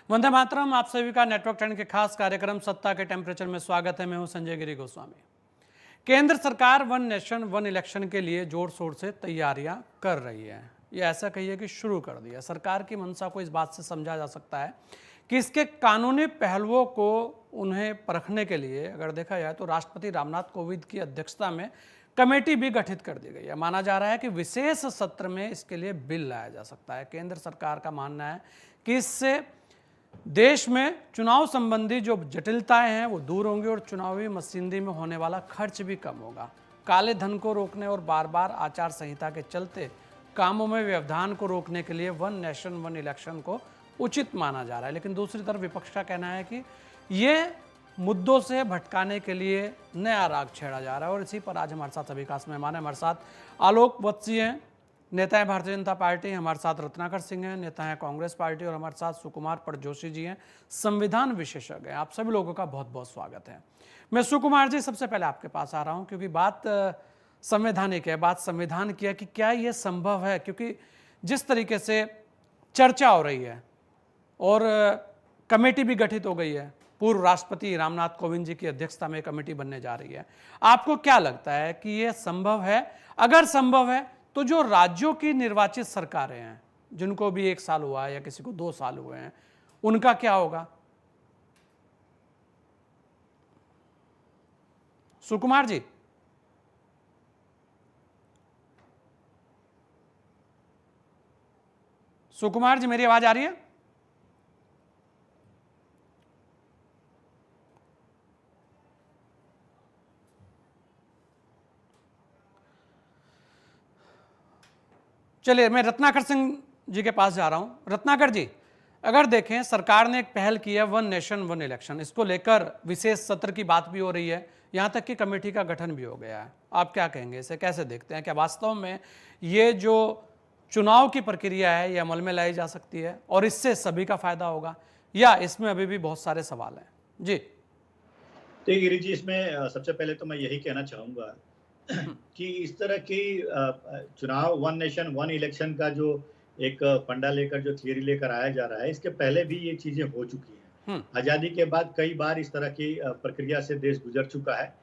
वंदे मातरम। आप सभी का नेटवर्क ट्रेंड के खास कार्यक्रम सत्ता के टेम्परेचर में स्वागत है। मैं हूं संजय गिरी गोस्वामी। केंद्र सरकार वन नेशन वन इलेक्शन के लिए जोर शोर से तैयारियां कर रही है। ये ऐसा कहिए कि शुरू कर दिया। सरकार की मंशा को इस बात से समझा जा सकता है कि इसके कानूनी पहलुओं को उन्हें परखने के लिए अगर देखा जाए तो राष्ट्रपति रामनाथ कोविंद की अध्यक्षता में कमेटी भी गठित कर दी गई है। माना जा रहा है कि विशेष सत्र में इसके लिए बिल लाया जा सकता है। केंद्र सरकार का मानना है कि इससे देश में चुनाव संबंधी जो जटिलताएं हैं वो दूर होंगी और चुनावी मशीनरी में होने वाला खर्च भी कम होगा। काले धन को रोकने और बार बार आचार संहिता के चलते कामों में व्यवधान को रोकने के लिए वन नेशन वन इलेक्शन को उचित माना जा रहा है। लेकिन दूसरी तरफ विपक्ष का कहना है कि ये मुद्दों से भटकाने के लिए नया राग छेड़ा जा रहा है। और इसी पर आज हमारे साथ सभी खास मेहमान है। हमारे साथ आलोक वत्सी हैं, नेता है भारतीय जनता पार्टी। हमारे साथ रत्नाकर सिंह हैं, नेता है कांग्रेस पार्टी। और हमारे साथ सुकुमार परजोशी जी हैं, संविधान विशेषज्ञ हैं। आप सभी लोगों का बहुत बहुत स्वागत है। मैं सुकुमार जी सबसे पहले आपके पास आ रहा हूं क्योंकि बात संवैधानिक है, बात संविधान की है कि क्या ये संभव है। क्योंकि जिस तरीके से चर्चा हो रही है और कमेटी भी गठित हो गई है, पूर्व राष्ट्रपति रामनाथ कोविंद जी की अध्यक्षता में कमेटी बनने जा रही है, आपको क्या लगता है कि यह संभव है? अगर संभव है तो जो राज्यों की निर्वाचित सरकारें हैं, जिनको भी 1 साल हुआ है या किसी को 2 साल हुए हैं, उनका क्या होगा? सुकुमार जी। सुकुमार जी, मेरी आवाज आ रही है? चलिए मैं रत्नाकर सिंह जी के पास जा रहा हूं। रत्नाकर जी, अगर देखें सरकार ने एक पहल की है वन नेशन वन इलेक्शन, इसको लेकर विशेष सत्र की बात भी हो रही है, यहां तक कि कमेटी का गठन भी हो गया है। आप क्या कहेंगे, इसे कैसे देखते हैं? क्या वास्तव में ये जो चुनाव की प्रक्रिया है ये अमल में लाई जा सकती है और इससे सभी का फायदा होगा, या इसमें अभी भी बहुत सारे सवाल हैं? जी। तो गिरी जी, इसमें सबसे पहले तो मैं यही कहना चाहूँगा कि इस तरह की चुनाव वन नेशन वन इलेक्शन का जो एक फंडा लेकर जो थियरी लेकर आया जा रहा है, इसके पहले भी ये चीज़ें हो चुकी हैं। आज़ादी के बाद कई बार इस तरह की प्रक्रिया से देश गुजर चुका है।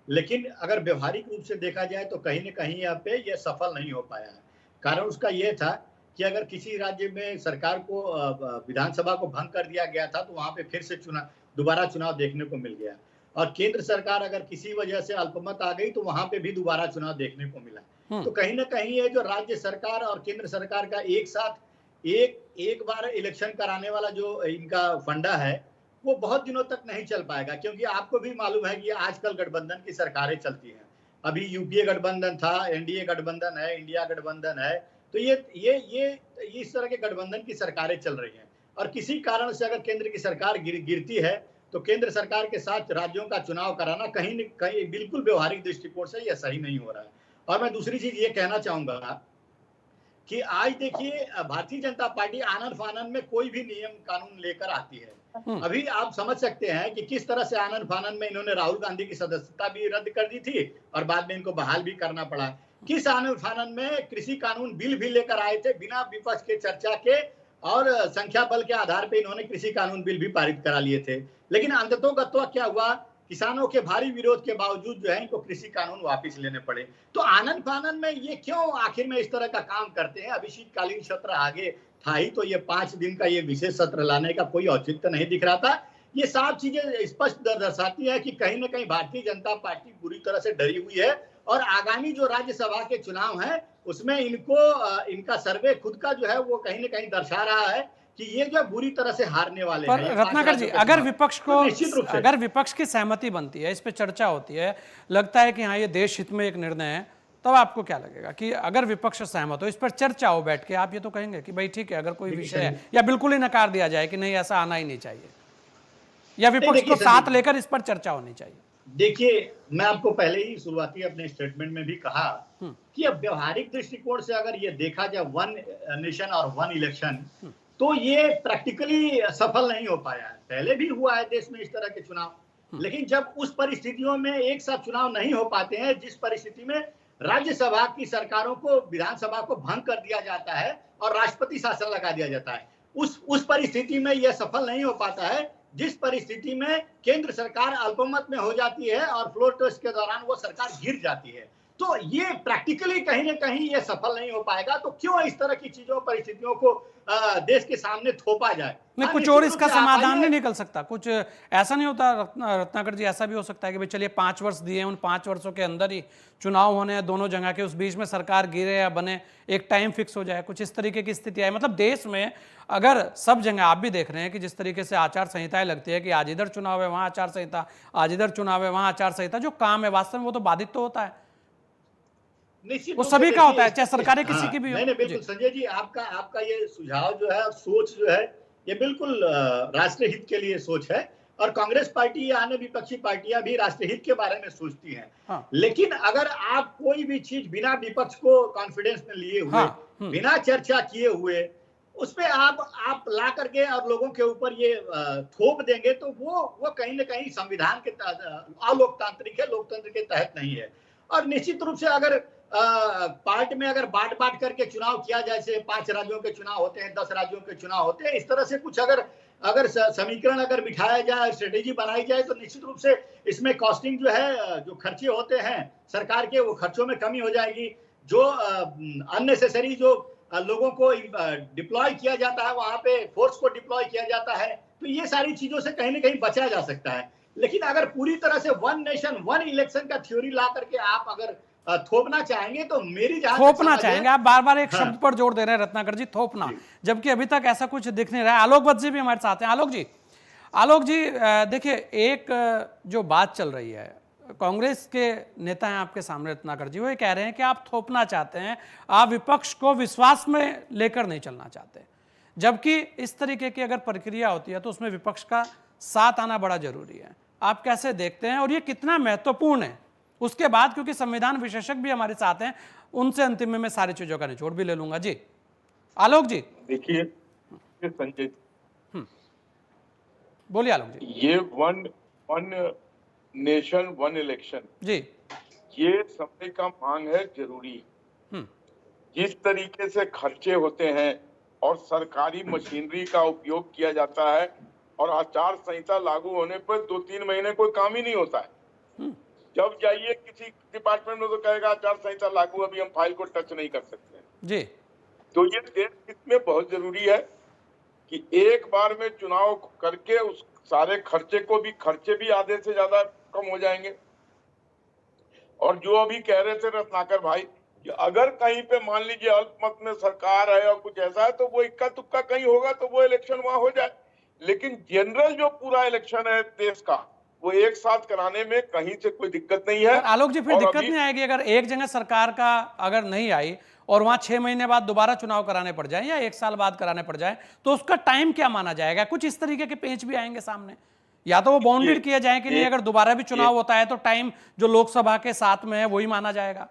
लेकिन अगर व्यावहारिक रूप से देखा जाए तो कहीं न कहीं यहाँ पे ये सफल नहीं हो पाया है। कारण उसका ये था कि अगर किसी राज्य में सरकार को विधानसभा को भंग कर दिया गया था, तो वहाँ पे फिर से दोबारा चुनाव देखने को मिल गया। और केंद्र सरकार अगर किसी वजह से अल्पमत आ गई तो वहां पे भी दोबारा चुनाव देखने को मिला। तो कहीं ना कहीं ये जो राज्य सरकार और केंद्र सरकार का एक साथ एक बार इलेक्शन कराने वाला जो इनका फंडा है, वो बहुत दिनों तक नहीं चल पाएगा। क्योंकि आपको भी मालूम है कि आजकल गठबंधन की सरकारें चलती हैं। अभी यूपीए गठबंधन था, एनडीए गठबंधन है, इंडिया गठबंधन है। तो ये इस तरह के गठबंधन की सरकारें चल रही हैं। और किसी कारण से अगर केंद्र की सरकार गिरती है तो केंद्र सरकार के साथ राज्यों का चुनाव कराना कहीं न कहीं बिल्कुल व्यवहारिक दृष्टिकोण से यह सही नहीं हो रहा है। और मैं दूसरी चीज ये कहना चाहूंगा कि आज देखिए, भारतीय जनता पार्टी आनन फानन में कोई भी नियम कानून लेकर आती है। अभी आप समझ सकते हैं कि किस तरह से आनन फानन में इन्होंने राहुल गांधी की सदस्यता भी रद्द कर दी थी और बाद में इनको बहाल भी करना पड़ा। किस आनन फानन में कृषि कानून बिल भी लेकर आए थे बिना विपक्ष के चर्चा के, और संख्या बल के आधार पर इन्होंने कृषि कानून बिल भी पारित करा लिए थे। लेकिन अंततोगत्वा क्या हुआ, किसानों के भारी विरोध के बावजूद जो है इनको कृषि कानून वापस लेने पड़े। तो आनन फानन में ये क्यों आखिर में इस तरह का काम करते हैं? अभी शीतकालीन सत्र आगे था ही, तो ये 5 दिन का ये विशेष सत्र लाने का कोई औचित्य नहीं दिख रहा था। ये सब चीजें स्पष्ट दर्शाती है कि कहीं ना कहीं भारतीय जनता पार्टी पूरी तरह से डरी हुई है और आगामी जो राज्यसभा के चुनाव है उसमें इनका सर्वे खुद का जो है वो कहीं ना कहीं दर्शा रहा है कि ये जो बुरी तरह से हारने वाले हैं। रत्नाकर जी, अगर विपक्ष को अगर विपक्ष की सहमति बनती है, इस पे चर्चा होती है, लगता है कि हाँ ये देश हित में एक निर्णय है, तब आपको क्या लगेगा कि अगर विपक्ष सहमत हो, इस पर चर्चा हो बैठ के, आप ये तो कहेंगे कि भाई ठीक है, अगर कोई विषय है, या बिल्कुल ही नकार दिया जाए कि नहीं ऐसा आना ही नहीं चाहिए, या विपक्ष को साथ लेकर इस पर चर्चा होनी चाहिए? देखिए, मैं आपको पहले ही शुरुआती अपने स्टेटमेंट में भी कहा कि अब व्यवहारिक दृष्टिकोण से अगर ये देखा जाए वन नेशन और वन इलेक्शन, तो ये प्रैक्टिकली सफल नहीं हो पाया है। पहले भी हुआ है देश में इस तरह के चुनाव, लेकिन जब उस परिस्थितियों में एक साथ चुनाव नहीं हो पाते हैं, जिस परिस्थिति में राज्यसभा की सरकारों को विधानसभा को भंग कर दिया जाता है और राष्ट्रपति शासन लगा दिया जाता है, उस परिस्थिति में यह सफल नहीं हो पाता है जिस परिस्थिति में केंद्र सरकार अल्पमत में हो जाती है और फ्लोर टेस्ट के दौरान वो सरकार गिर जाती है। तो ये प्रैक्टिकली कहीं ना कहीं ये सफल नहीं हो पाएगा। तो क्यों इस तरह की चीजों परिस्थितियों को देश के सामने थोपा जाए। नहीं, कुछ और इसका समाधान नहीं निकल सकता? कुछ ऐसा नहीं होता रत्नाकर जी, ऐसा भी हो सकता है कि भाई चलिए 5 वर्ष दिए, उन 5 वर्षों के अंदर ही चुनाव होने हैं दोनों जगह के, उस बीच में सरकार गिरे या बने, एक टाइम फिक्स हो जाए, कुछ इस तरीके की स्थिति आए। मतलब देश में अगर सब जगह आप भी देख रहे हैं कि जिस तरीके से आचार संहिताएं लगती है कि आज इधर चुनाव है वहां आचार संहिता, आज इधर चुनाव है वहां आचार संहिता, जो काम है वास्तव में वो तो बाधित तो होता है, वो सभी का होता है, चाहे सरकारें किसी की भी हो। नहीं बिल्कुल संजय जी, आपका ये सुझाव जो है, सोच जो है, ये बिल्कुल राष्ट्रीय हित के लिए सोच है। और कांग्रेस पार्टी या अन्य विपक्षी पार्टियां भी राष्ट्रीय हित के बारे में सोचती हैं। हाँ। लेकिन अगर आप कोई भी चीज बिना विपक्ष को कॉन्फिडेंस में लिए हुए, बिना चर्चा किए हुए उस पे आप ला करके और लोगों के ऊपर ये थोप देंगे तो वो कहीं ना कहीं संविधान के अलोकतांत्रिक है, लोकतंत्र के तहत नहीं है। और निश्चित रूप से अगर पार्ट में अगर बांट करके चुनाव किया जाए, जैसे 5 राज्यों के चुनाव होते हैं, 10 राज्यों के चुनाव होते हैं, इस तरह से कुछ अगर समीकरण अगर बिठाया जाए, स्ट्रेटेजी बनाई जाए तो निश्चित रूप से इसमें कॉस्टिंग जो है, जो खर्चे होते हैं सरकार के, वो खर्चों में कमी हो जाएगी। जो अननेसेसरी जो लोगों को डिप्लॉय किया जाता है, वहां पे फोर्स को डिप्लॉय किया जाता है, तो ये सारी चीजों से कहीं ना कहीं बचा जा सकता है। लेकिन अगर पूरी तरह से वन नेशन वन इलेक्शन का थ्योरी ला करके आप अगर थोपना चाहेंगे तो मेरी थोपना चाहेंगे, आप बार बार एक शब्द पर जोर दे रहे हैं रत्नाकर जी, थोपना, जबकि अभी तक ऐसा कुछ दिख नहीं रहा है। आलोक बद्जी भी हमारे साथ हैं। आलोक जी देखिए, एक जो बात चल रही है, कांग्रेस के नेता हैं आपके सामने रत्नाकर जी, वो ये कह रहे हैं कि आप थोपना चाहते हैं, आप विपक्ष को विश्वास में लेकर नहीं चलना चाहते, जबकि इस तरीके की अगर प्रक्रिया होती है तो उसमें विपक्ष का साथ आना बड़ा जरूरी है। आप कैसे देखते हैं और ये कितना महत्वपूर्ण है? उसके बाद क्योंकि संविधान विशेषज्ञ भी हमारे साथ हैं, उनसे अंतिम में मैं सारी चीजों का निचोड़ भी ले लूंगा। जी आलोक जी। देखिए संजय, बोलिए आलोक जी। ये वन नेशन वन इलेक्शन जी, ये समय का मांग है, जरूरी। जिस तरीके से खर्चे होते हैं और सरकारी मशीनरी का उपयोग किया जाता है और आचार संहिता लागू होने पर 2-3 महीने कोई काम ही नहीं होता है। जब जाइए किसी डिपार्टमेंट में तो कहेगा आचार संहिता लागू, अभी हम फाइल को टच नहीं कर सकते जी। तो ये देश हित में बहुत जरूरी है कि एक बार में चुनाव करके उस सारे खर्चे भी आधे से ज्यादा कम हो जाएंगे। और जो अभी कह रहे थे रत्नाकर भाई कि अगर कहीं पे मान लीजिए अल्पमत में सरकार है और कुछ ऐसा है तो वो इक्का तुक्का कहीं होगा तो वो इलेक्शन वहां हो जाए, लेकिन जनरल जो पूरा इलेक्शन है देश का वो एक साथ कराने में कहीं से कोई दिक्कत नहीं है। आलोक जी, फिर दिक्कत नहीं आएगी अगर एक जगह सरकार का अगर नहीं आई और वहां 6 महीने बाद दोबारा चुनाव कराने पड़ जाए या 1 साल बाद कराने पड़ जाए, तो उसका टाइम क्या माना जाएगा? कुछ इस तरीके के पेंच भी आएंगे सामने, या तो वो बाउंडेड किया जाए कि नहीं, अगर दोबारा भी चुनाव होता है तो टाइम जो लोकसभा के साथ में है वही माना जाएगा।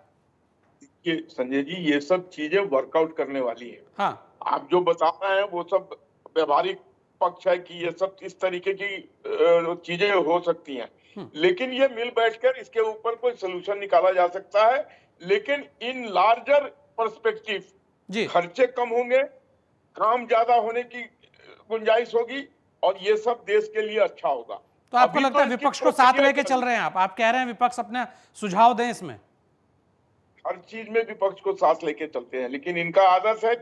ये संजय जी, ये सब चीजें वर्कआउट करने वाली है। हाँ, आप जो बता रहे हैं वो सब व्यवहारिक पक्ष है कि ये सब इस तरीके की चीजें हो सकती हैं, लेकिन ये मिल बैठकर इसके ऊपर कोई सोल्यूशन निकाला जा सकता है। लेकिन इन लार्जर पर्सपेक्टिव खर्चे कम होंगे, काम ज्यादा होने की गुंजाइश होगी और ये सब देश के लिए अच्छा होगा। तो आपको लगता है विपक्ष को साथ लेके चल रहे हैं आप कह रहे हैं विपक्ष अपने सुझाव दें इसमें? हर चीज में विपक्ष को साथ लेके चलते हैं, लेकिन इनका आदत है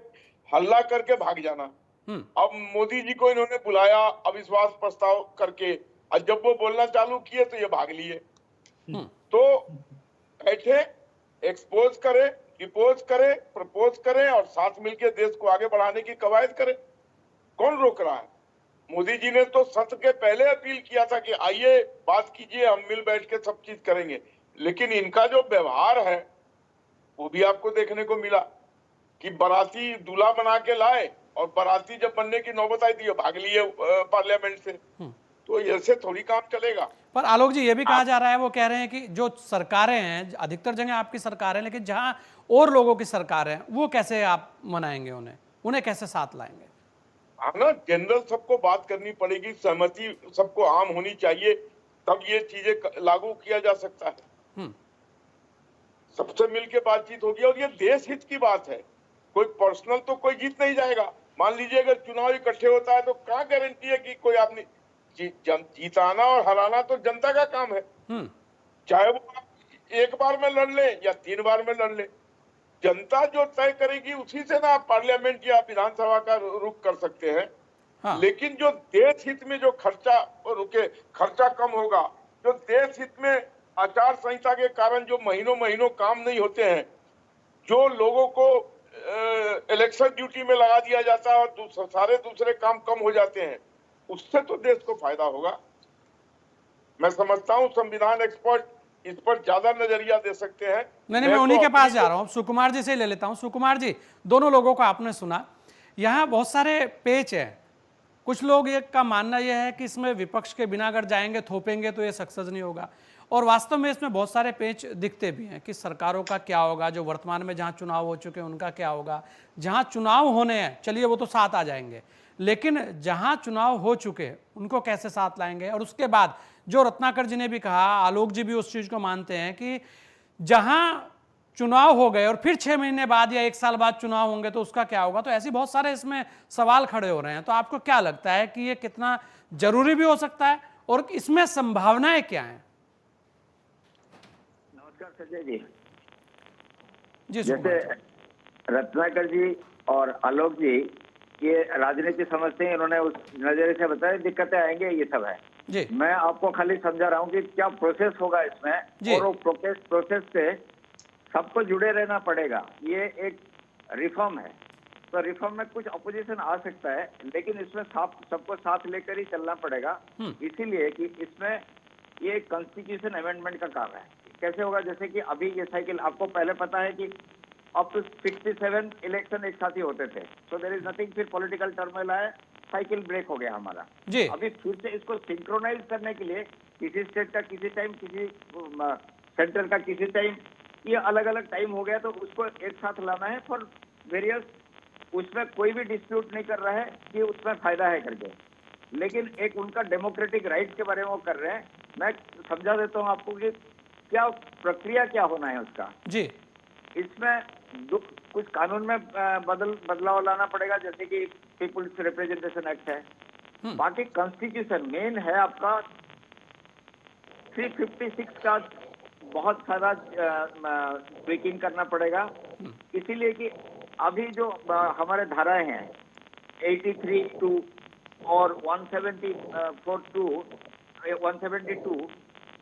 हल्ला करके भाग जाना। अब मोदी जी को इन्होंने बुलाया अविश्वास प्रस्ताव करके, और जब वो बोलना चालू किए तो ये भाग लिए। तो बैठे, एक्सपोज करे, डिपोज करे, प्रपोज करे और साथ मिलकर देश को आगे बढ़ाने की कवायद करे। कौन रोक रहा है? मोदी जी ने तो सत्र के पहले अपील किया था कि आइए बात कीजिए, हम मिल बैठ के सब चीज करेंगे, लेकिन इनका जो व्यवहार है वो भी आपको देखने को मिला कि बाराती दूल्हा बना के लाए और बाराती जब बनने की नौबत आई थी भाग लिए पार्लियामेंट से। तो ऐसे थोड़ी काम चलेगा। पर आलोक जी, ये भी कहा जा रहा है, वो कह रहे हैं कि जो सरकारें हैं, अधिकतर जगह आपकी सरकार है, लेकिन जहां और लोगों की सरकार है वो कैसे आप मनाएंगे, उन्हें कैसे साथ लाएंगे? हाँ ना, जनरल सबको बात करनी पड़ेगी, सहमति सबको आम होनी चाहिए, तब ये चीजें लागू किया जा सकता है। सबसे मिलके बातचीत होगी और ये देश हित की बात है, कोई पर्सनल तो कोई जीत नहीं जाएगा। मान लीजिए अगर चुनाव इकट्ठे होता है तो कहाँ गारंटी है कि कोई आदमी जीताना और हराना तो जनता का काम है, चाहे वो आप एक बार में लड़ ले या 3 बार में लड़ ले। जनता जो तय करेगी उसी से ना आप पार्लियामेंट या विधानसभा का रुख कर सकते हैं। हाँ। लेकिन जो देश हित में जो खर्चा कम होगा, जो देश हित में आचार संहिता के कारण जो महीनों महीनों काम नहीं होते हैं, जो लोगों को इलेक्शन ड्यूटी में लगा दिया जाता है और सारे दूसरे काम कम हो जाते हैं, उससे तो देश को फायदा होगा। मैं समझता हूं संविधान एक्सपर्ट इस पर ज्यादा नजरिया दे सकते हैं। नहीं, मैं उन्हीं के पास जा रहा हूं, सुकुमार जी से ले लेता हूं। सुकुमार जी, दोनों लोगों को आपने सुना, यहाँ बहुत सारे पेच है। कुछ लोग ये का मानना यह है कि इसमें विपक्ष के बिना अगर जाएंगे थोपेंगे तो ये सक्सेस नहीं होगा, और वास्तव में इसमें बहुत सारे पेच दिखते भी हैं कि सरकारों का क्या होगा, जो वर्तमान में जहां चुनाव हो चुके हैं उनका क्या होगा, जहां चुनाव होने हैं चलिए वो तो साथ आ जाएंगे, लेकिन जहां चुनाव हो चुके उनको कैसे साथ लाएंगे। और उसके बाद जो रत्नाकर जी ने भी कहा, आलोक जी भी उस चीज को मानते हैं कि जहां चुनाव हो गए और फिर 6 महीने बाद या 1 साल बाद चुनाव होंगे तो उसका क्या होगा। तो ऐसी बहुत सारे इसमें सवाल खड़े हो रहे हैं। तो आपको क्या लगता है कि ये कितना जरूरी भी हो सकता है और इसमें संभावनाएं क्या हैं? नमस्कार संजय जी। जी, जैसे रत्नाकर जी और आलोक जी ये राजनीति समझते हैं, इन्होंने उस नजरिए से बताया दिक्कतें आएंगे, ये सब है जी। मैं आपको खाली समझा रहा हूँ कि क्या प्रोसेस होगा इसमें, और वो प्रोसेस से सबको जुड़े रहना पड़ेगा। ये एक रिफॉर्म है, तो रिफॉर्म में कुछ अपोजिशन आ सकता है, लेकिन इसमें सबको साथ लेकर ही चलना पड़ेगा। इसीलिए कि इसमें ये कॉन्स्टिट्यूशन अमेंडमेंट का काम है। कैसे होगा, जैसे कि अभी ये साइकिल आपको पहले पता है कि अब तो 67 इलेक्शन एक साथ ही होते थे, सो देयर इज नथिंग, फिर पॉलिटिकल टर्मोइल आया, साइकिल ब्रेक हो गया हमारा जी। अभी फिर से इसको सिंक्रोनाइज करने के लिए किसी स्टेट का किसी टाइम, किसी सेंट्रल का किसी टाइम, ये अलग अलग टाइम हो गया, तो उसको एक साथ लाना है फॉर वेरियस। उसमें कोई भी डिस्प्यूट नहीं कर रहा है कि उसमें फायदा है करके, लेकिन एक उनका डेमोक्रेटिक राइट के बारे में वो कर रहे हैं। मैं समझा देता हूँ आपको कि क्या प्रक्रिया क्या होना है उसका जी। इसमें कुछ कानून में बदलाव लाना पड़ेगा, जैसे कि पीपुल्स रिप्रेजेंटेशन एक्ट है। बाकी कॉन्स्टिट्यूशन मेन है आपका 356 का बहुत सारा ट्विकिंग करना पड़ेगा, इसीलिए कि अभी जो हमारे धाराएं हैं 83(2) और 172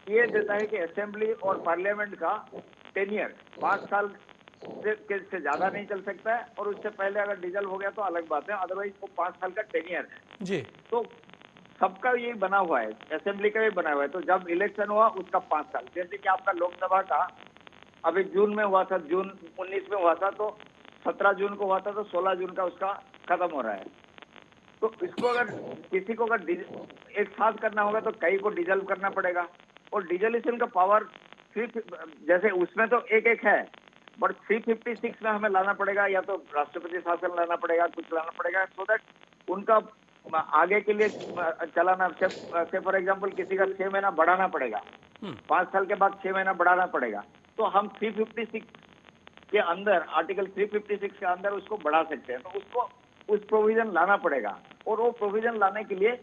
ये देता है कि असेंबली और पार्लियामेंट का टेन्योर 5 साल से ज्यादा नहीं चल सकता है, और उससे पहले अगर डीजल हो गया तो अलग बात है, अदरवाइज वो 5 साल का टेन्योर है जी। तो सबका ये बना हुआ है, असेंबली का भी बना हुआ है। तो जब इलेक्शन हुआ उसका 5 साल, जैसे कि आपका लोकसभा का अभी जून में हुआ था, जून 19 में हुआ था, तो 17 जून को हुआ था, तो 16 जून का उसका खत्म हो रहा है। तो इसको अगर किसी को अगर एक साथ करना होगा तो कई को डिजल्व करना पड़ेगा, और डिजोल्यूशन का पावर जैसे उसमें तो एक है, बट 356 में हमें लाना पड़ेगा, या तो राष्ट्रपति शासन लाना पड़ेगा, कुछ लाना पड़ेगा, सो दैट उनका आगे के लिए चलाना। से फॉर एग्जांपल किसी का 6 महीना बढ़ाना पड़ेगा, 5 साल के बाद 6 महीना बढ़ाना पड़ेगा, तो हम 356 के अंदर, आर्टिकल 356 के अंदर उसको बढ़ा सकते हैं। तो उसको उस प्रोविजन लाना पड़ेगा, और वो प्रोविजन लाने के लिए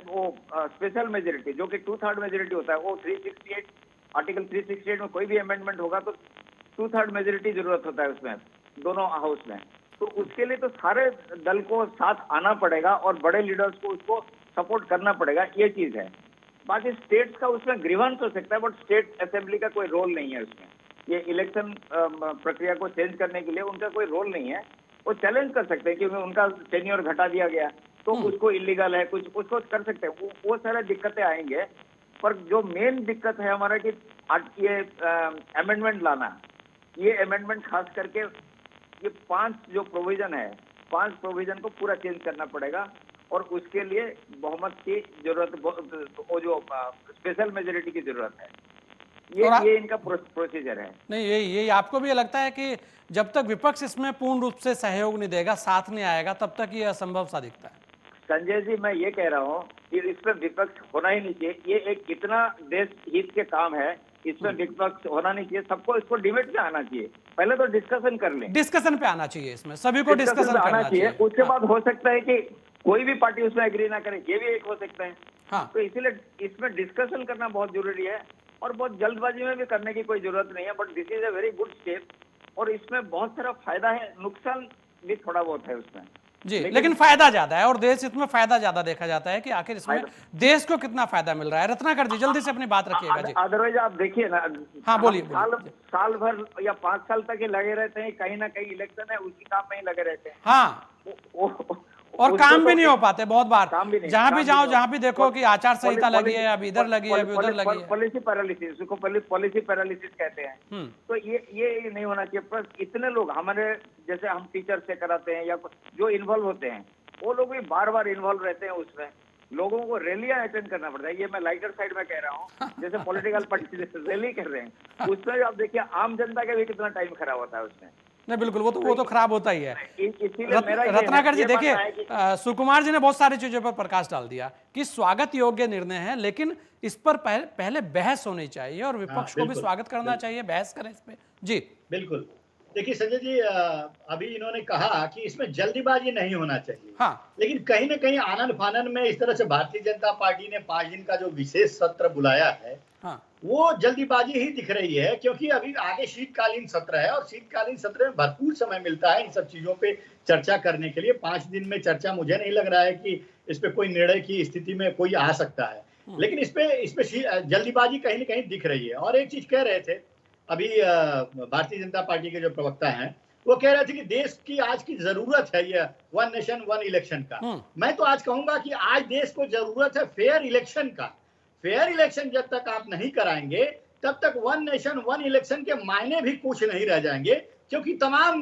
वो स्पेशल मेजोरिटी जो कि 2/3 मेजोरिटी होता है, वो 368 आर्टिकल 368 में कोई भी अमेंडमेंट होगा तो 2/3 मेजोरिटी जरूरत होता है उसमें, दोनों हाउस में। तो उसके लिए तो सारे दल को साथ आना पड़ेगा और बड़े लीडर्स को उसको सपोर्ट करना पड़ेगा, ये चीज है। बाकी स्टेट्स का उसमें ग्रीवेंस हो सकता है, बट स्टेट असेंबली का कोई रोल नहीं है उसमें। ये इलेक्शन प्रक्रिया को चेंज करने के लिए उनका कोई रोल नहीं है। वो चैलेंज कर सकते हैं क्योंकि उनका टेन्योर घटा दिया गया तो उसको इलीगल है, कुछ उसको कर सकते हैं, वो सारे दिक्कतें आएंगे। पर जो मेन दिक्कत है हमारा कि ये अमेंडमेंट लाना, ये अमेंडमेंट खास करके ये 5 जो प्रोविजन है, 5 प्रोविजन को पूरा चेंज करना पड़ेगा, और उसके लिए बहुमत की जरूरत, वो जो स्पेशल मेजोरिटी की जरूरत है। ये इनका प्रोसीजर है। नहीं, यही आपको भी लगता है कि जब तक विपक्ष इसमें पूर्ण रूप से सहयोग नहीं देगा, साथ नहीं आएगा, तब तक ये असंभव सा दिखता है? संजय जी, मैं ये कह रहा हूँ कि इसमें विपक्ष होना ही नहीं चाहिए। ये एक इतना देश हित के काम है, इसमें विपक्ष होना नहीं चाहिए। सबको इसको डिबेट में आना चाहिए पहले तो डिस्कशन कर लें, डिस्कशन पे आना चाहिए, इसमें सभी को डिस्कशन पे आना करना चाहिए। चाहिए। उसके बाद हो सकता है कि कोई भी पार्टी उसमें एग्री ना करे, ये भी एक हो सकता है। हाँ तो इसीलिए इसमें डिस्कशन करना बहुत जरूरी है, और बहुत जल्दबाजी में भी करने की कोई जरूरत नहीं है। But this is a very good step, और इसमें बहुत सारा फायदा है, नुकसान भी थोड़ा बहुत है उसमें जी, लेकिन फायदा ज्यादा है, और देश हित में फायदा ज्यादा देखा जाता है कि आखिर इसमें देश को कितना फायदा मिल रहा है। रत्नाकर जी जल्दी से अपनी बात रखिएगा जी। अदरवाइज आप देखिए ना, हाँ, बोलिए, हम बोलिए। साल भर या 5 साल तक ही लगे रहते हैं, कहीं ना कहीं इलेक्शन है उसी काम में ही लगे रहते हैं। हाँ, और उसको काम भी तो नहीं हो पाते बहुत बार, काम भी नहीं, जहां भी काम जाओ, नहीं जहां हो। भी देखो कि आचार संहिता लगी है, अभी इधर लगी है, अभी उधर लगी है। पॉलिसी पैरालिसिस, उसको पॉलिसी पैरालिसिस कहते हैं। तो ये नहीं होना चाहिए। प्लस इतने लोग हमारे जैसे हम टीचर से कराते हैं या जो इन्वॉल्व होते हैं, वो लोग भी बार बार इन्वॉल्व रहते हैं उसमें। लोगों को रैलियां अटेंड करना पड़ता है, ये मैं लाइटर साइड में कह रहा हूँ। जैसे पॉलिटिकल पार्टी रैली कर रहे हैं, उसमें आप देखिए आम जनता का भी कितना टाइम खराब होता है उसमें। नहीं, बिल्कुल, वो तो खराब होता ही है। इसीलिए मेरा ये है, रत्नाकर जी ये देखिए, मानना है कि सुकुमार जी ने बहुत सारी चीजों पर प्रकाश डाल दिया कि स्वागत योग्य निर्णय है, लेकिन इस पर पहले बहस होनी चाहिए, और विपक्ष को भी बिल्कुल, स्वागत करना चाहिए, बहस करें इस पे जी। बिल्कुल। देखिए संजय जी, अभी इन्होंने कहा कि इसमें जल्दीबाजी नहीं होना चाहिए। हाँ लेकिन कहीं न कहीं आनन-फानन में इस तरह से भारतीय जनता पार्टी ने 5 दिन का जो विशेष सत्र बुलाया है, हाँ वो जल्दीबाजी ही दिख रही है, क्योंकि अभी आगे शीतकालीन सत्र है, और शीतकालीन सत्र में भरपूर समय मिलता है इन सब चीजों पे चर्चा करने के लिए। 5 दिन में चर्चा, मुझे नहीं लग रहा है कि इस पे कोई निर्णय की स्थिति में कोई आ सकता है। लेकिन इस पे जल्दीबाजी कहीं न कहीं दिख रही है। और एक चीज कह रहे थे अभी भारतीय जनता पार्टी के जो प्रवक्ता हैं, वो कह रहे थे कि देश की आज की जरूरत है ये वन नेशन वन इलेक्शन का। मैं तो आज कहूंगा कि आज देश को जरूरत है फेयर इलेक्शन का। फेयर इलेक्शन जब तक आप नहीं कराएंगे, तब तक वन नेशन वन इलेक्शन के मायने भी कुछ नहीं रह जाएंगे। क्योंकि तमाम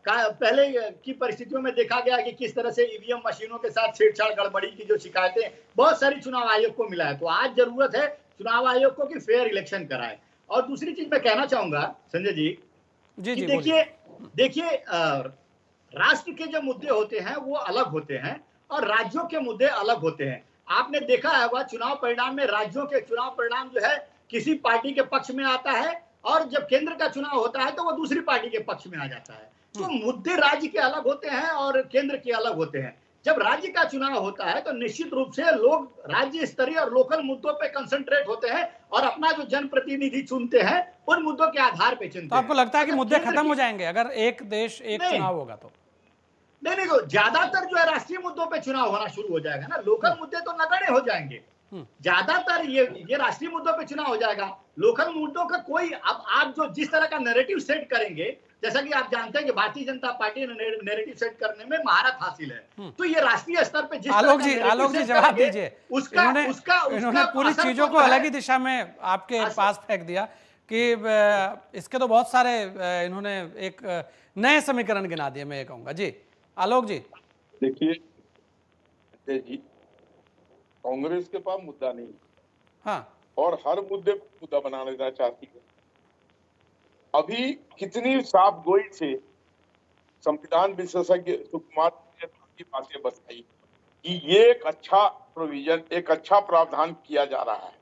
पहले की परिस्थितियों में देखा गया कि किस तरह से ईवीएम मशीनों के साथ छेड़छाड़ गड़बड़ी की जो शिकायतें बहुत सारी चुनाव आयोग को मिला है। तो आज जरूरत है चुनाव आयोग को कि फेयर इलेक्शन कराए। और दूसरी चीज मैं कहना चाहूंगा संजय जी, जी कि जी, देखिए राष्ट्र के जो मुद्दे होते हैं वो अलग होते हैं, और राज्यों के मुद्दे अलग होते हैं। आपने देखा होगा चुनाव परिणाम में राज्यों के चुनाव परिणाम जो है किसी पार्टी के पक्ष में आता है, और जब केंद्र का चुनाव होता है तो वो दूसरी पार्टी के पक्ष में आ जाता है। तो मुद्दे राज्य के अलग होते हैं और केंद्र के अलग होते हैं। जब राज्य का चुनाव होता है तो निश्चित रूप से लोग राज्य स्तरीय और लोकल मुद्दों पे कंसंट्रेट होते हैं, और अपना जो जनप्रतिनिधि चुनते हैं उन मुद्दों के आधार पे चुनते हैं। तो आपको लगता है कि मुद्दे खत्म हो जाएंगे अगर एक देश एक चुनाव होगा तो? नहीं, तो ज्यादातर जो है राष्ट्रीय मुद्दों पे चुनाव होना शुरू हो जाएगा ना। लोकल मुद्दे तो नगण्य हो जाएंगे। ज्यादातर ये राष्ट्रीय मुद्दों पे चुनाव हो जाएगा। लोकल मुद्दों का कोई, अब आप जो जिस तरह का नैरेटिव सेट करेंगे, जैसा कि आप जानते हैं कि भारतीय जनता पार्टी ने नैरेटिव सेट करने में महारत हासिल है। तो ये राष्ट्रीय स्तर पे जिस आलोक जी जवाब दीजिए। इन्होंने पूरी चीजों को अलग ही दिशा में आपके पास फेंक दिया कि इसके तो बहुत सारे इन्होंने एक नए समीकरण गिना दिए, मैं ये कहूंगा। जी आलोक जी। देखिए जी, कांग्रेस के पास मुद्दा नहीं, हाँ, और हर मुद्दे पर मुद्दा बना लेना चाहती है। अभी कितनी साफ गोई से संविधान विशेषज्ञ सुकुमार ने की बातें बताई कि ये एक अच्छा प्रोविजन, एक अच्छा प्रावधान किया जा रहा है।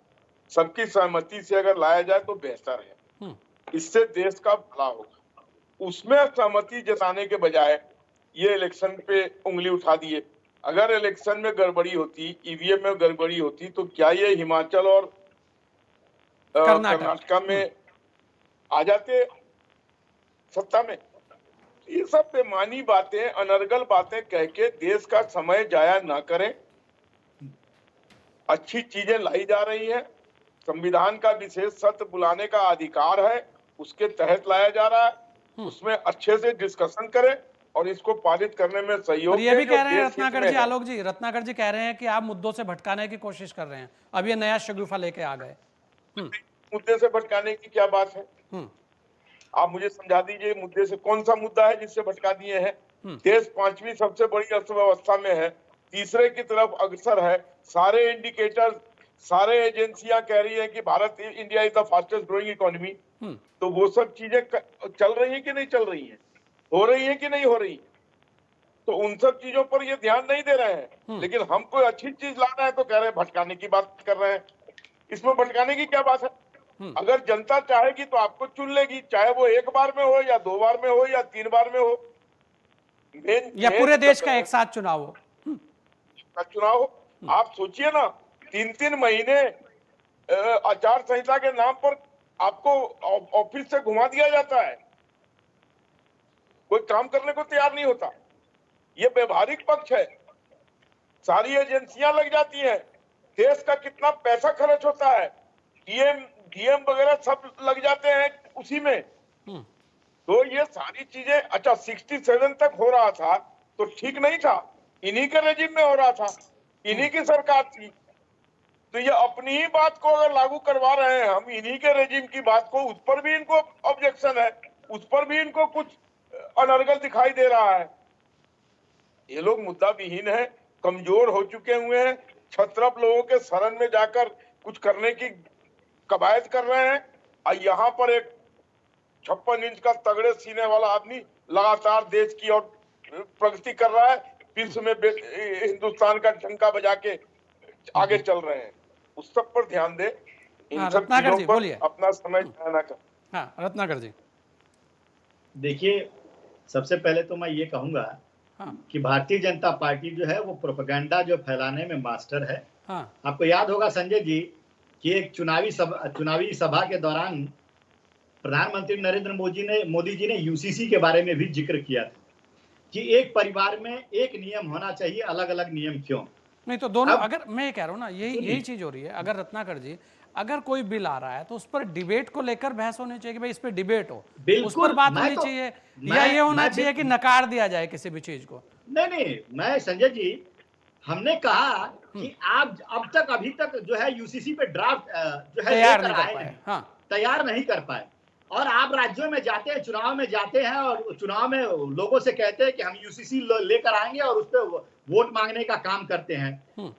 सबकी सहमति से अगर लाया जाए तो बेहतर है, इससे देश का भला होगा। उसमें सहमति जताने के बजाय ये इलेक्शन पे उंगली उठा दिए। अगर इलेक्शन में गड़बड़ी होती, ईवीएम में गड़बड़ी होती, तो क्या ये हिमाचल और कर्नाटक में आ जाते सत्ता में? ये सब बेमानी बातें, अनर्गल बातें कह के देश का समय जाया ना करें। अच्छी चीजें लाई जा रही हैं। संविधान का विशेष सत्र बुलाने का अधिकार है, उसके तहत लाया जा रहा है। उसमें अच्छे से डिस्कशन करें और इसको पारित करने में सहयोग। ये भी कह रहे हैं रत्नाकर जी, आलोक जी, रत्नाकर जी कह रहे हैं कि आप मुद्दों से भटकाने की कोशिश कर रहे हैं। अब ये नया शगुफा लेके आ गए। मुद्दे से भटकाने की क्या बात है? आप मुझे समझा दीजिए, मुद्दे से कौन सा मुद्दा है जिससे भटका दिए हैं? देश 5वीं सबसे बड़ी अर्थव्यवस्था में है, तीसरे की तरफ अग्रसर है। सारे इंडिकेटर, सारे एजेंसियां कह रही है कि Bharat, India is the fastest growing economy. तो वो सब चीजें चल रही है कि नहीं चल रही है, हो रही है कि नहीं हो रही? तो उन सब चीजों पर ये ध्यान नहीं दे रहे हैं। लेकिन हम कोई अच्छी चीज लाना है तो कह रहे हैं भटकाने की बात कर रहे हैं। इसमें भटकाने की क्या बात है? अगर जनता चाहेगी तो आपको चुन लेगी, चाहे वो एक बार में हो या 2 बार में हो या 3 बार में हो। या पूरे देश का एक साथ चुनाव हो। का चुनाव हो। आप सोचिए ना, 3-3 महीने आचार संहिता के नाम पर आपको ऑफिस से घुमा दिया जाता है, कोई काम करने को तैयार नहीं होता। ये व्यवहारिक पक्ष है, सारी एजेंसियां लग जाती हैं, देश का कितना पैसा खर्च होता है, डीएम वगैरह सब लग जाते हैं उसी में। तो ये सारी चीजें, अच्छा 67 तक हो रहा था तो ठीक नहीं था, इन्हीं के रेजिम में हो रहा था, इन्हीं की सरकार थी, तो ये अपनी ही बात को अगर लागू करवा रहे हैं हम, इन्हीं के रेजिम की बात को, उस पर भी इनको ऑब्जेक्शन है, उस पर भी इनको कुछ अनर्गल दिखाई दे रहा है। ये लोग मुद्दा विहीन है, कमजोर हो चुके हुए हैं, छत्रप लोगों के शरण में जाकर कुछ करने की कवायद कर रहे हैं। और यहाँ पर एक 56 इंच का तगड़े सीने वाला आदमी लगातार देश की और प्रगति कर रहा है, विश्व में हिंदुस्तान का डंका बजा के आगे चल रहे हैं। उस सब पर ध्यान दे, इन सब रत्नाकर जी चीजों बोलिए। पर अपना समय जाया ना कर। हाँ रत्नाकर जी। देखिए, सबसे पहले तो मैं ये कहूंगा कि भारतीय जनता पार्टी जो है वो प्रोपेगेंडा जो फैलाने में मास्टर है। आपको याद होगा संजय जी कि एक चुनावी सभा के दौरान प्रधानमंत्री नरेंद्र मोदी जी ने यूसीसी के बारे में भी जिक्र किया था कि एक परिवार में एक नियम होना चाहिए, अलग अलग नियम क्यों नहीं। तो दोनों, अगर मैं ये कह रहा हूँ ना, यही चीज हो रही है। अगर रत्नाकर जी, अगर कोई बिल आ रहा है तो उस पर डिबेट को लेकर बहस होनी चाहिए कि भाई इस पर डिबेट हो, उस पर बात होनी चाहिए, या ये होना चाहिए कि नकार दिया जाए किसी भी चीज को। नहीं, मैं संजय जी, हमने कहा कि आप अभी तक जो है यूसीसी पे ड्राफ्ट जो है तैयार नहीं कर पाए, और आप राज्यों में जाते हैं, चुनाव में जाते हैं और चुनाव में लोगों से कहते हैं कि हम यूसीसी लेकर आएंगे और उस पर वोट मांगने का काम करते हैं,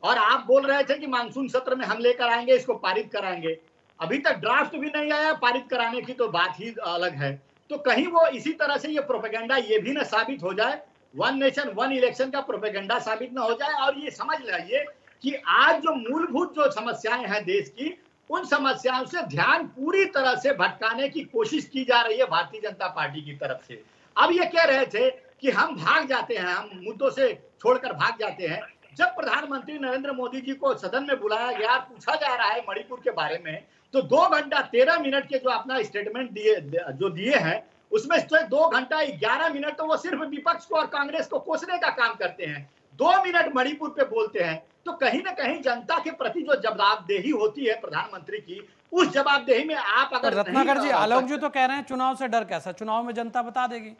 और आप बोल रहे थे कि मानसून सत्र में हम लेकर आएंगे, इसको पारित कराएंगे। अभी तक ड्राफ्ट भी नहीं आया, पारित कराने की तो बात ही अलग है। तो कहीं वो इसी तरह से ये प्रोपेगेंडा ये भी ना साबित हो जाए, वन नेशन वन इलेक्शन का प्रोपेगेंडा साबित ना हो जाए, और ये समझ लाइए कि आज जो मूलभूत जो समस्याएं हैं देश की, उन समस्याओं से ध्यान पूरी तरह से भटकाने की कोशिश की जा रही है भारतीय जनता पार्टी की तरफ से। अब ये कह रहे थे कि हम भाग जाते हैं, हम मुद्दों से छोड़कर भाग जाते हैं। जब प्रधानमंत्री नरेंद्र मोदी जी को सदन में बुलाया गया, पूछा जा रहा है मणिपुर के बारे में, तो 2 घंटा 13 मिनट के जो अपना स्टेटमेंट दिए हैं, उसमें से 2 घंटा 11 मिनट तो वो सिर्फ विपक्ष को और कांग्रेस को कोसने का काम करते हैं, 2 मिनट मणिपुर पे बोलते हैं। तो कहीं ना कहीं जनता के प्रति जो जवाबदेही होती है प्रधानमंत्री की, उस जवाबदेही में आप अगर रत्नाकर जी, आलोक जी तो कह रहे हैं चुनाव से डर कैसा, चुनाव में जनता बता देगी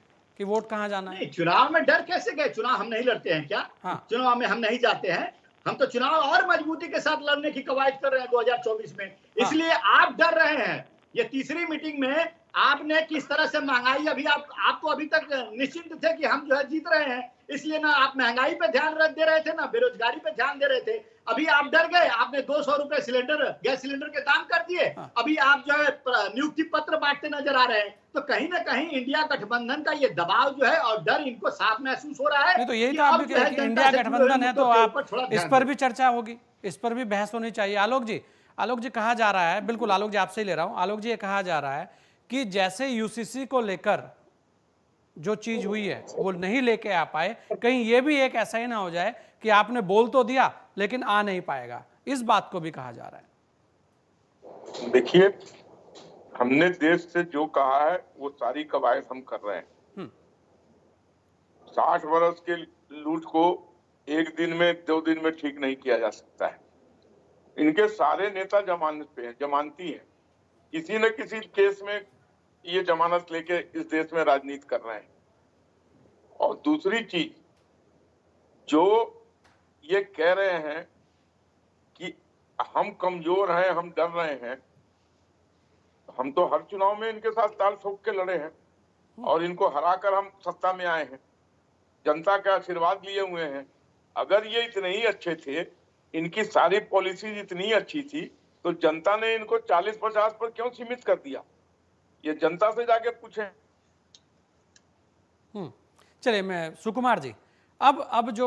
कि वोट कहां जाना है। चुनाव में डर कैसे गए? चुनाव हम नहीं लड़ते हैं क्या? चुनाव में हम नहीं जाते हैं, हम तो चुनाव और मजबूती के साथ लड़ने की कवायद कर रहे हैं 2024 में। इसलिए आप डर रहे हैं। ये तीसरी मीटिंग में आपने किस तरह से महंगाई, अभी आप तो अभी तक निश्चिंत थे कि हम जो है जीत रहे हैं, इसलिए ना आप महंगाई पे ध्यान दे रहे थे, ना बेरोजगारी पे ध्यान दे रहे थे। अभी आप डर गए, आपने 200 रुपए गैस सिलेंडर के दाम कर दिए। अभी आप जो है नियुक्ति पत्र बांटते नजर आ रहे हैं। तो कहीं ना कहीं इंडिया गठबंधन का ये दबाव जो है और डर इनको साफ महसूस हो रहा है। तो यही तो आप भी कह रहे हैं कि इंडिया गठबंधन है, तो आप इस पर भी चर्चा होगी, इस पर भी बहस होनी चाहिए। आलोक जी कहा जा रहा है, बिल्कुल आलोक जी आपसे ही ले रहा हूं, आलोक जी ये कहा जा रहा है कि जैसे यूसीसी को लेकर जो चीज हुई है वो नहीं लेके आ पाए, कहीं ये भी एक ऐसा ही ना हो जाए कि आपने बोल तो दिया लेकिन आ नहीं पाएगा, इस बात को भी कहा जा रहा है। देखिए, हमने देश से जो कहा है वो सारी कवायद हम कर रहे हैं। 60 वर्ष के लूट को एक दिन में 2 दिन में ठीक नहीं किया जा सकता है। इनके सारे नेता जमानत पे हैं, जमानती हैं, किसी न किसी केस में ये जमानत लेके इस देश में राजनीति कर रहे हैं। और दूसरी चीज, जो ये कह रहे हैं कि हम कमजोर हैं, हम डर रहे हैं, हम तो हर चुनाव में इनके साथ ताल ठोक के लड़े हैं और इनको हराकर हम सत्ता में आए हैं, जनता का आशीर्वाद लिए हुए हैं। अगर ये इतने ही अच्छे थे, इनकी सारी पॉलिसी इतनी अच्छी थी, तो जनता ने इनको 40-50 पर क्यों सीमित कर दिया? ये जनता से जाके पूछें। चलिए, मैं सुकुमार जी, अब जो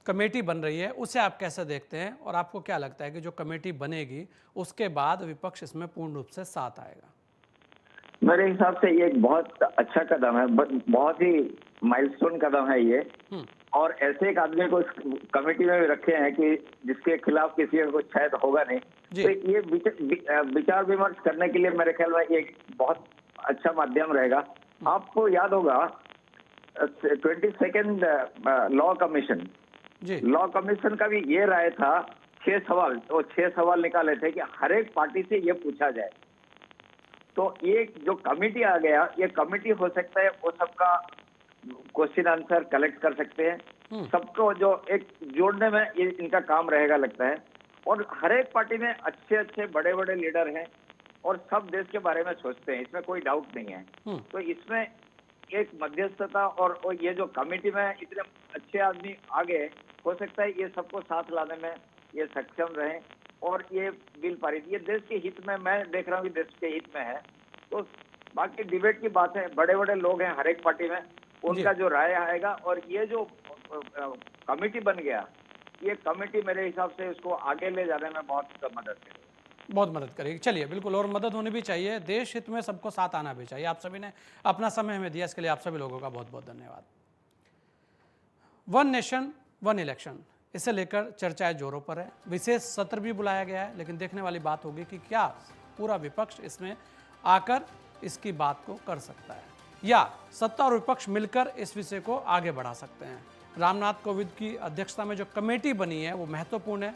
कमेटी बन रही है उसे आप कैसे देखते हैं, और आपको क्या लगता है कि जो कमेटी बनेगी उसके बाद विपक्ष इसमें पूर्ण रूप से साथ आएगा? मेरे हिसाब से ये एक बहुत अच्छा कदम है, बहुत ही माइलस्टोन कदम है ये। और ऐसे एक आदमी को इस कमेटी में भी रखे हैं कि जिसके खिलाफ किसी को शायद होगा नहीं, तो ये विचार विमर्श करने के लिए मेरे ख्याल में एक बहुत अच्छा माध्यम रहेगा। आपको याद होगा 22nd law commission, law commission का भी ये राय था, 6 सवाल, तो 6 सवाल निकाले थे कि हर एक पार्टी से ये पूछा जाए। तो ये जो कमेटी आ गया, ये कमेटी हो सकता है वो सबका क्वेश्चन आंसर कलेक्ट कर सकते हैं, सबको जो एक जोड़ने में ये इनका काम रहेगा लगता है। और हर एक पार्टी में अच्छे अच्छे बड़े बड़े लीडर हैं और सब देश के बारे में सोचते हैं, इसमें कोई डाउट नहीं है। तो इसमें एक मध्यस्थता और ये जो कमेटी में इतने अच्छे आदमी आ गए, हो सकता है ये सबको साथ लाने में ये सक्षम रहे और ये बिल पारित, ये देश के हित में, मैं देख रहा हूँ कि देश के हित में है। तो बाकी डिबेट की बात है, बड़े बड़े लोग हैं हर एक पार्टी में, उनका जो राय आएगा। और ये जो कमेटी बन गया, ये कमेटी मेरे हिसाब से इसको आगे ले जाने में बहुत मदद करेगी, बहुत मदद करेगी। चलिए, बिल्कुल, और मदद होनी भी चाहिए, देश हित में सबको साथ आना भी चाहिए। आप सभी ने अपना समय हमें दिया, इसके लिए आप सभी लोगों का बहुत बहुत धन्यवाद। वन नेशन वन इलेक्शन, इसे लेकर चर्चाएं जोरों पर है, विशेष सत्र भी बुलाया गया है, लेकिन देखने वाली बात होगी कि क्या पूरा विपक्ष इसमें आकर इसकी बात को कर सकता है, या सत्ता और विपक्ष मिलकर इस विषय को आगे बढ़ा सकते हैं। रामनाथ कोविंद की अध्यक्षता में जो कमेटी बनी है वो महत्वपूर्ण है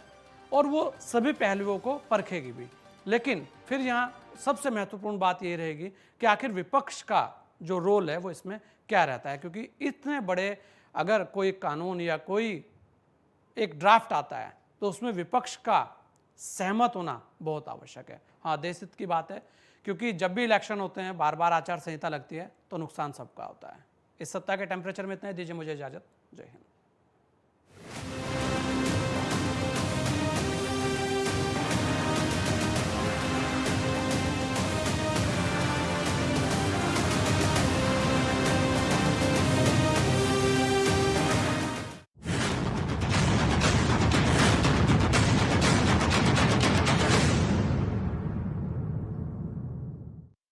और वो सभी पहलुओं को परखेगी भी। लेकिन फिर यहाँ सबसे महत्वपूर्ण बात ये रहेगी कि आखिर विपक्ष का जो रोल है वो इसमें क्या रहता है, क्योंकि इतने बड़े अगर कोई कानून या कोई एक ड्राफ्ट आता है तो उसमें विपक्ष का सहमत होना बहुत आवश्यक है। हाँ, देश हित की बात है, क्योंकि जब भी इलेक्शन होते हैं, बार बार आचार संहिता लगती है, तो नुकसान सबका होता है। इस सप्ताह के टेम्परेचर में इतना ही, दीजिए मुझे इजाजत। जय हिंद।